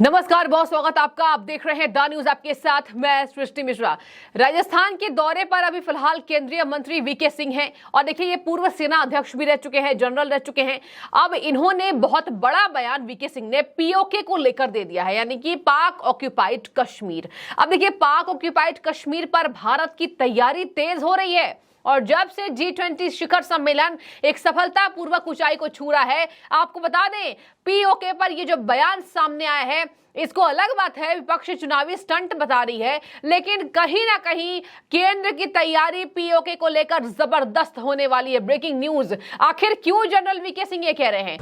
नमस्कार, बहुत स्वागत आपका। आप देख रहे हैं द न्यूज, आपके साथ मैं सृष्टि मिश्रा। राजस्थान के दौरे पर अभी फिलहाल केंद्रीय मंत्री वीके सिंह हैं और देखिए ये पूर्व सेना अध्यक्ष भी रह चुके हैं, जनरल रह चुके हैं। अब इन्होंने बहुत बड़ा बयान वीके सिंह ने पीओके को लेकर दे दिया है, यानी कि पाक ऑक्यूपाइड कश्मीर। अब देखिए पाक ऑक्यूपाइड कश्मीर पर भारत की तैयारी तेज हो रही है और जब से G20 शिखर सम्मेलन एक सफलतापूर्वक ऊंचाई को छू रहा है, आपको बता दें पीओके पर ये जो बयान सामने आया है, इसको अलग बात है विपक्ष चुनावी स्टंट बता रही है, लेकिन कहीं ना कहीं केंद्र की तैयारी पीओके को लेकर जबरदस्त होने वाली है। ब्रेकिंग न्यूज, आखिर क्यों जनरल वीके सिंह ये कह रहे हैं?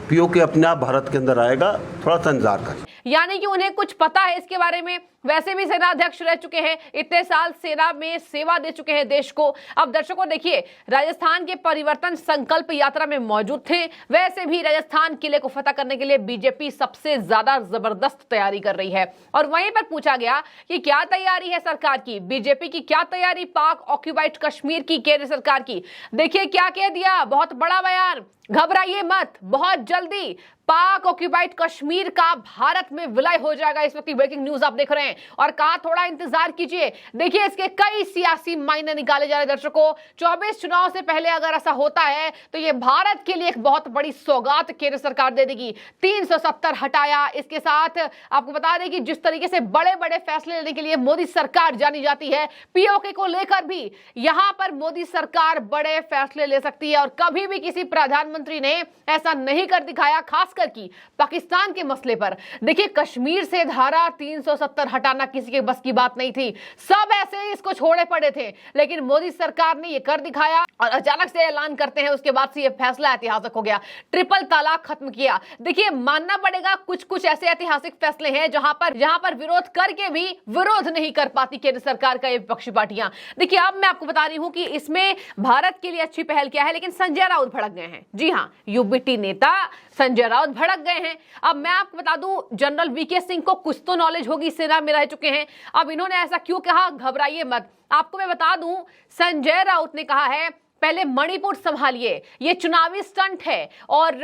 पीओके अपने आप भारत के अंदर आएगा, थोड़ा सा इंतजार करें। यानी कि उन्हें कुछ पता है इसके बारे में। वैसे भी सेना अध्यक्ष रह चुके हैं, इतने साल सेना में सेवा दे चुके हैं देश को। अब दर्शकों देखिए, राजस्थान के परिवर्तन संकल्प यात्रा में मौजूद थे। वैसे भी राजस्थान किले को फतह करने के लिए बीजेपी सबसे ज्यादा जबरदस्त तैयारी कर रही है। और वहीं पर पूछा गया कि क्या तैयारी है सरकार की, बीजेपी की क्या तैयारी पाक ऑक्यूपाइड कश्मीर की, केंद्र सरकार की। देखिए क्या कह दिया, बहुत बड़ा बयान, घबराइए मत, बहुत जल्दी पाक ऑक्यूपाइड कश्मीर का भारत में विलय हो जाएगा। इस वक्त ब्रेकिंग न्यूज आप देख रहे हैं और कहा थोड़ा इंतजार कीजिए। देखिए इसके कई सियासी मायने निकाले जा रहे हैं। दर्शकों 24 चुनाव से पहले अगर ऐसा होता है तो ये भारत के लिए एक बहुत बड़ी सौगात केंद्र सरकार दे देगी। 370 हटाया, इसके साथ आपको बता दें कि जिस तरीके से बड़े बड़े फैसले लेने के लिए मोदी सरकार जानी जाती है, पीओके को लेकर भी यहां पर मोदी सरकार बड़े फैसले ले सकती है और कभी भी किसी प्रधानमंत्री ने ऐसा नहीं कर दिखाया, खास की पाकिस्तान के मसले पर। देखिए कश्मीर से धारा 370 हटाना किसी के बस की बात नहीं थी, सब ऐसे ही इसको छोड़े पड़े थे, लेकिन मोदी सरकार ने यह कर दिखाया और अचानक से ऐलान करते हैं। उसके बाद से यह फैसला ऐतिहासिक हो गया, ट्रिपल तलाक खत्म किया। देखिए मानना पड़ेगा कुछ ऐसे ऐतिहासिक फैसले हैं जहां पर विरोध करके भी विरोध नहीं कर पाती केंद्र सरकार का ये विपक्षी पार्टियां। देखिए अब मैं आपको बता रही हूं कि इसमें भारत के लिए अच्छी पहल क्या है, लेकिन संजय राउत भड़क गए हैं। जी हां, यूबीटी नेता संजय राउत भड़क गए हैं। अब मैं आपको बता दूं, जनरल वीके सिंह को कुछ तो नॉलेज होगी, सेना में रह चुके हैं। अब इन्होंने ऐसा क्यों कहा, घबराइए मत। आपको मैं बता दूं, संजय राउत ने कहा है पहले मणिपुर संभालिए, ये चुनावी स्टंट है। और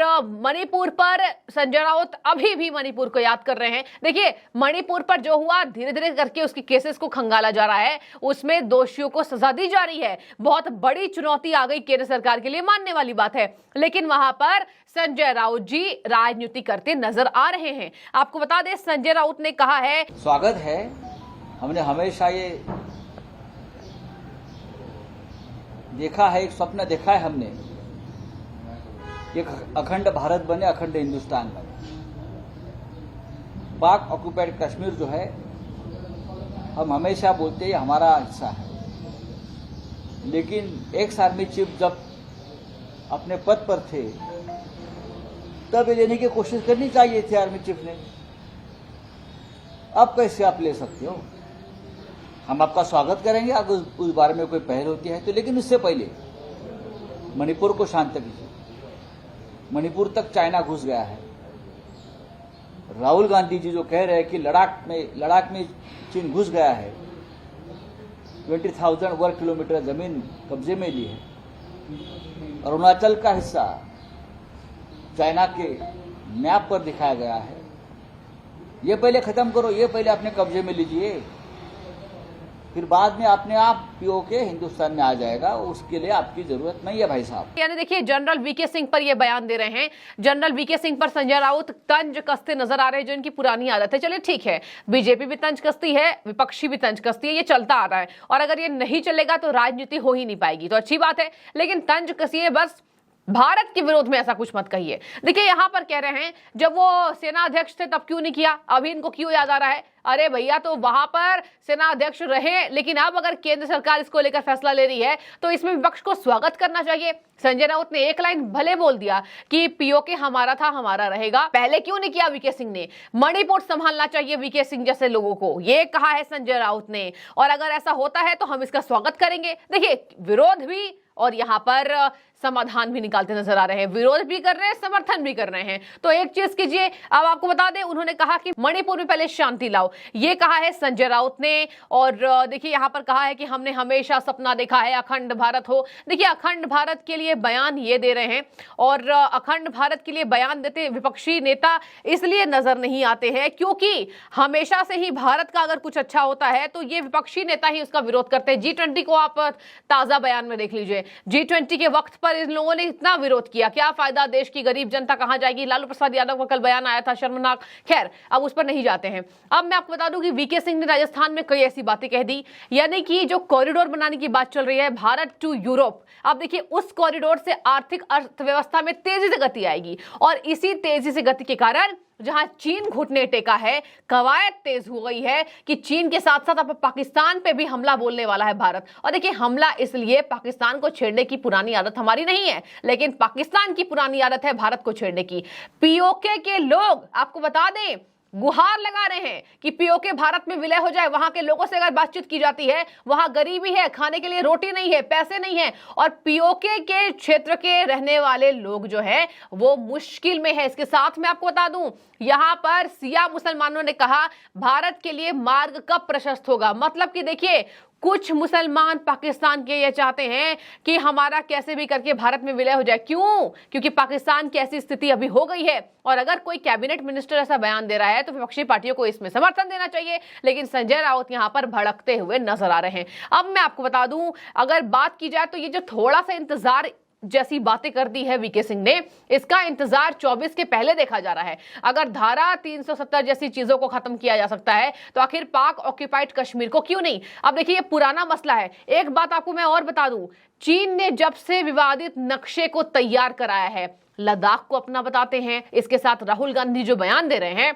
मणिपुर पर संजय राउत अभी भी मणिपुर को याद कर रहे हैं। देखिए मणिपुर पर जो हुआ, धीरे धीरे करके उसकी केसेस को खंगाला जा रहा है, उसमें दोषियों को सजा दी जा रही है। बहुत बड़ी चुनौती आ गई केंद्र सरकार के लिए, मानने वाली बात है, लेकिन वहां पर संजय राउत जी राजनीति करते नजर आ रहे हैं। आपको बता दें संजय राउत ने कहा है, स्वागत है, हमने हमेशा ये देखा है, एक स्वप्न देखा है हमने, एक अखंड भारत बने, अखंड हिंदुस्तान बने। पाक ऑक्यूपाइड कश्मीर जो है, हम हमेशा बोलते हैं हमारा हिस्सा है, लेकिन एक्स आर्मी चीफ जब अपने पद पर थे तब ये लेने की कोशिश करनी चाहिए थी आर्मी चीफ ने। अब कैसे आप ले सकते हो? हम आपका स्वागत करेंगे अगर उस बारे में कोई पहल होती है तो, लेकिन उससे पहले मणिपुर को शांत कीजिए। मणिपुर तक चाइना घुस गया है। राहुल गांधी जी जो कह रहे हैं कि लद्दाख में चीन घुस गया है, 20,000 वर्ग किलोमीटर जमीन कब्जे में ली है, अरुणाचल का हिस्सा चाइना के मैप पर दिखाया गया है। ये पहले खत्म करो, ये पहले अपने कब्जे में लीजिए, फिर बाद में अपने आप पीओके हिंदुस्तान में आ जाएगा। उसके लिए आपकी जरूरत नहीं है भाई साहब। यानी देखिए जनरल वीके सिंह पर ये बयान दे रहे हैं। जनरल वीके सिंह पर संजय राउत तंज कसते नजर आ रहे हैं, जो इनकी पुरानी आदत है। चलिए ठीक है, बीजेपी भी तंज कसती है, विपक्षी भी तंज कसती है, ये चलता आ रहा है और अगर ये नहीं चलेगा तो राजनीति हो ही नहीं पाएगी, तो अच्छी बात है। लेकिन तंज कसिए, बस भारत के विरोध में ऐसा कुछ मत कहिए। देखिए यहां पर कह रहे हैं जब वो सेना अध्यक्ष थे तब क्यों नहीं किया, अभी इनको क्यों याद आ रहा है? अरे भैया, तो वहां पर सेना अध्यक्ष रहे, लेकिन अब अगर केंद्र सरकार इसको लेकर फैसला ले रही है तो इसमें विपक्ष को स्वागत करना चाहिए। संजय राउत ने एक लाइन भले बोल दिया कि पीओके हमारा था, हमारा रहेगा, पहले क्यों नहीं किया वीके सिंह ने? मणिपुर संभालना चाहिए वीके सिंह जैसे लोगों को, ये कहा है संजय राउत ने, और अगर ऐसा होता है तो हम इसका स्वागत करेंगे। देखिए विरोध भी और यहाँ पर समाधान भी निकालते नजर आ रहे हैं, विरोध भी कर रहे हैं, समर्थन भी कर रहे हैं। तो एक चीज कीजिए, अब आपको बता दें, उन्होंने कहा कि मणिपुर में पहले शांति लाओ, ये कहा है संजय राउत ने। और देखिए यहाँ पर कहा है कि हमने हमेशा सपना देखा है अखंड भारत हो। देखिए अखंड भारत के लिए बयान ये दे रहे हैं, और अखंड भारत के लिए बयान देते विपक्षी नेता इसलिए नजर नहीं आते हैं क्योंकि हमेशा से ही भारत का अगर कुछ अच्छा होता है तो ये विपक्षी नेता ही उसका विरोध करते हैं। G20 को आप ताजा बयान में देख लीजिए, G20 के वक्त पर इन लोगों ने इतना विरोध किया, क्या फायदा, देश की गरीब जनता कहां जाएगी। लालू प्रसाद यादव का कल बयान आया था, शर्मनाक। खैर अब उस पर नहीं जाते हैं। अब मैं आपको बता दूं कि वीके सिंह ने राजस्थान में कई ऐसी बातें कह दी, यानी कि जो कॉरिडोर बनाने की बात चल रही है भारत टू यूरोप, अब देखिए उस कॉरिडोर से आर्थिक अर्थव्यवस्था में तेजी से गति आएगी, और इसी तेजी से गति के कारण जहां चीन घुटने टेका है, कवायद तेज हो गई है कि चीन के साथ साथ अब पाकिस्तान पे भी हमला बोलने वाला है भारत। और देखिए हमला इसलिए, पाकिस्तान को छेड़ने की पुरानी आदत हमारी नहीं है, लेकिन पाकिस्तान की पुरानी आदत है भारत को छेड़ने की। पीओके के लोग आपको बता दें गुहार लगा रहे हैं कि पीओके भारत में विलय हो जाए। वहां के लोगों से अगर बातचीत की जाती है, वहां गरीबी है, खाने के लिए रोटी नहीं है, पैसे नहीं है, और पीओके के क्षेत्र के रहने वाले लोग जो है वो मुश्किल में है। इसके साथ में आपको बता दूं, यहां पर सिया मुसलमानों ने कहा भारत के लिए मार्ग कब प्रशस्त होगा। मतलब कि देखिए कुछ मुसलमान पाकिस्तान के ये चाहते हैं कि हमारा कैसे भी करके भारत में विलय हो जाए। क्यों? क्योंकि पाकिस्तान की ऐसी स्थिति अभी हो गई है, और अगर कोई कैबिनेट मिनिस्टर ऐसा बयान दे रहा है तो विपक्षी पार्टियों को इसमें समर्थन देना चाहिए। लेकिन संजय राउत यहां पर भड़कते हुए नजर आ रहे हैं। अब मैं आपको बता दूं, अगर बात की जाए तो ये जो थोड़ा सा इंतजार जैसी बातें कर दी है वीके सिंह ने, इसका इंतजार 24 के पहले देखा जा रहा है। अगर धारा 370 जैसी चीजों को खत्म किया जा सकता है तो आखिर पाक ऑक्यूपाइड कश्मीर को क्यों नहीं। अब देखिए ये पुराना मसला है। एक बात आपको मैं और बता दूं, चीन ने जब से विवादित नक्शे को तैयार कराया है, लद्दाख को अपना बताते हैं। इसके साथ राहुल गांधी जो बयान दे रहे हैं,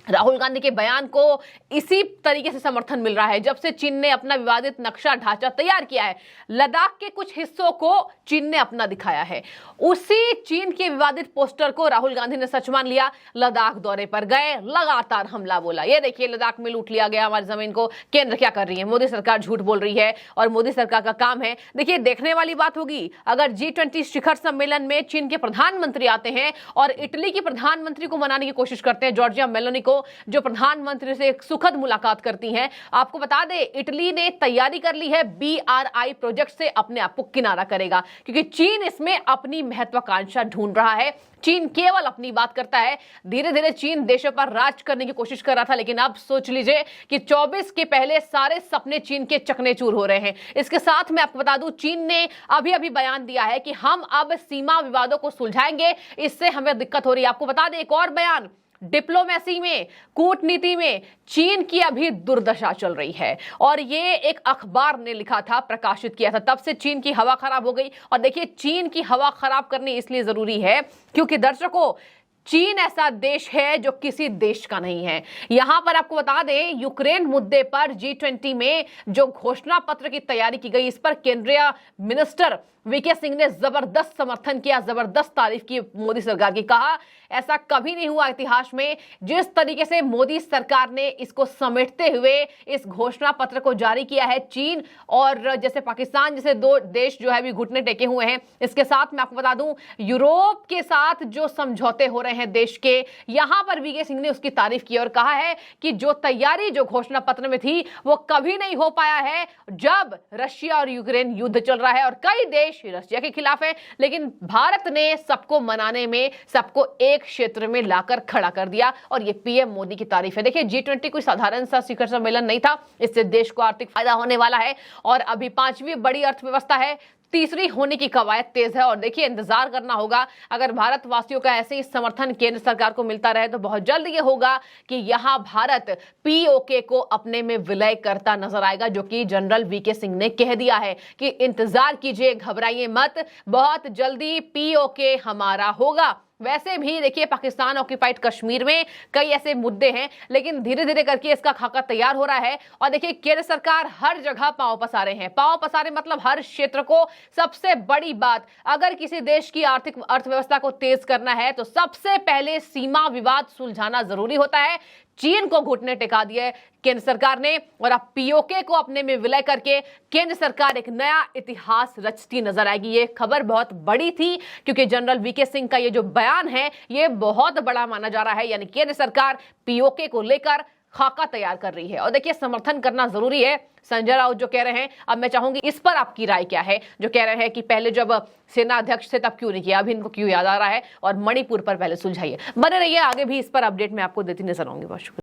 राहुल गांधी के बयान को इसी तरीके से समर्थन मिल रहा है। जब से चीन ने अपना विवादित नक्शा ढांचा तैयार किया है, लद्दाख के कुछ हिस्सों को चीन ने अपना दिखाया है। उसी चीन के विवादित पोस्टर को राहुल गांधी ने सच मान लिया, लद्दाख दौरे पर गए, लगातार हमला बोला। ये देखिए लद्दाख में लूट लिया गया हमारी जमीन को। केंद्र क्या कर रही है? मोदी सरकार झूठ बोल रही है, और मोदी सरकार का काम है। देखिए देखने वाली बात होगी, अगर G20 शिखर सम्मेलन में चीन के प्रधानमंत्री आते हैं और इटली के प्रधानमंत्री को मनाने की कोशिश करते हैं, जॉर्जिया मेलोनी को, जो प्रधानमंत्री से एक सुखद मुलाकात करती हैं। आपको बता दें इटली ने तैयारी कर ली है, BRI प्रोजेक्ट से अपने आप को किनारा करेगा, क्योंकि चीन इसमें अपनी महत्वाकांक्षा ढूंढ रहा है। चीन केवल अपनी बात करता है। धीरे धीरे चीन देशों पर राज करने की कोशिश कर रहा था, लेकिन अब सोच लीजिए कि 24 के पहले सारे सपने चीन के चकनाचूर हो रहे हैं। इसके साथ मैं आपको बता दूं, चीन ने अभी अभी बयान दिया है कि हम अब सीमा विवादों को सुलझाएंगे, इससे हमें दिक्कत हो रही है। आपको बता दें एक और बयान, डिप्लोमेसी में, कूटनीति में चीन की अभी दुर्दशा चल रही है, और ये एक अखबार ने लिखा था, प्रकाशित किया था। तब से चीन की हवा खराब हो गई। और देखिए चीन की हवा खराब करनी इसलिए जरूरी है क्योंकि दर्शकों, चीन ऐसा देश है जो किसी देश का नहीं है। यहां पर आपको बता दें, यूक्रेन मुद्दे पर G20 में जो घोषणा पत्र की तैयारी की गई, इस पर केंद्रीय मिनिस्टर वीके सिंह ने जबरदस्त समर्थन किया, जबरदस्त तारीफ की मोदी सरकार की। कहा ऐसा कभी नहीं हुआ इतिहास में, जिस तरीके से मोदी सरकार ने इसको समेटते हुए इस घोषणा पत्र को जारी किया है। चीन और जैसे पाकिस्तान जैसे दो देश जो है भी घुटने टेके हुए हैं। इसके साथ मैं आपको बता दूं, यूरोप के साथ जो समझौते हो रहे हैं देश के, यहां पर वीके सिंह ने उसकी तारीफ की और कहा है कि जो तैयारी जो घोषणा पत्र में थी वो कभी नहीं हो पाया है जब रशिया और यूक्रेन युद्ध चल रहा है, और कई देश रशिया के खिलाफ है, लेकिन भारत ने सबको मनाने में, सबको एक क्षेत्र में लाकर खड़ा कर दिया, और ये पीएम मोदी की तारीफ है। देखिए G20 कोई साधारण सा शिखर सम्मेलन नहीं था, इससे देश को आर्थिक फायदा होने वाला है, और अभी 5वीं बड़ी अर्थव्यवस्था है, तीसरी होने की कवायद तेज है। और देखिए इंतजार करना होगा, अगर भारतवासियों का ऐसे ही समर्थन केंद्र सरकार को मिलता रहे तो बहुत जल्द ये होगा कि यहां भारत पीओके को अपने में विलय करता नजर आएगा, जो कि जनरल वीके सिंह ने कह दिया है कि इंतजार कीजिए, घबराइए मत, बहुत जल्दी पीओके हमारा होगा। वैसे भी देखिए पाकिस्तान ऑक्यूपाइड कश्मीर में कई ऐसे मुद्दे हैं, लेकिन धीरे धीरे करके इसका खाका तैयार हो रहा है। और देखिए केंद्र सरकार हर जगह पांव पसारे हैं, पांव पसारे मतलब हर क्षेत्र को। सबसे बड़ी बात, अगर किसी देश की आर्थिक अर्थव्यवस्था को तेज करना है तो सबसे पहले सीमा विवाद सुलझाना जरूरी होता है। चीन को घुटने टिका दिए केंद्र सरकार ने, और अब पीओके को अपने में विलय करके केंद्र सरकार एक नया इतिहास रचती नजर आएगी। ये खबर बहुत बड़ी थी क्योंकि जनरल वीके सिंह का ये जो बयान है ये बहुत बड़ा माना जा रहा है, यानी केंद्र सरकार पीओके को लेकर खाका तैयार कर रही है। और देखिए, समर्थन करना जरूरी है। संजय राउत जो कह रहे हैं, अब मैं चाहूंगी इस पर आपकी राय क्या है, जो कह रहे हैं कि पहले जब सेना अध्यक्ष थे तब क्यों नहीं किया, अभी इनको क्यों याद आ रहा है, और मणिपुर पर पहले सुलझाइए। बने रहिए, आगे भी इस पर अपडेट मैं आपको देती नजर आऊंगी। बहुत शुक्रिया।